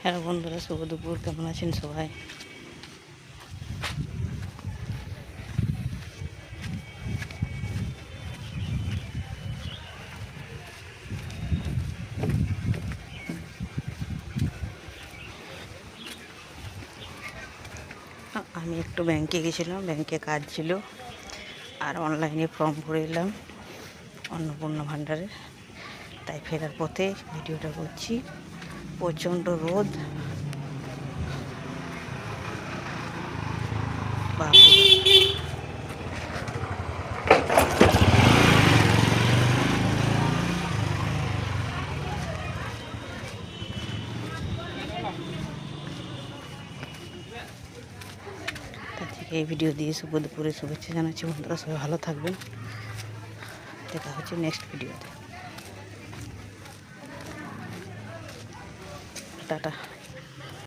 Hello বন্ধুরা, শুভ দুপুর। কেমন আছেন সবাই? আমি একটু ব্যাংকে গেছিলাম, ব্যাংকে কাজ ছিল, আর অনলাইনে ফর্ম ভরে এলাম অন্নপূর্ণা ভাণ্ডারের। তাই ফেরার পথে ভিডিওটা করছি। প্রচণ্ড রোদ, বাপরে। তার থেকে এই ভিডিও দিয়ে শুভ দুপুরে শুভেচ্ছা জানাচ্ছি। বন্ধুরা সবাই ভালো থাকবেন। দেখা হচ্ছে নেক্সট ভিডিওতে। টাটা।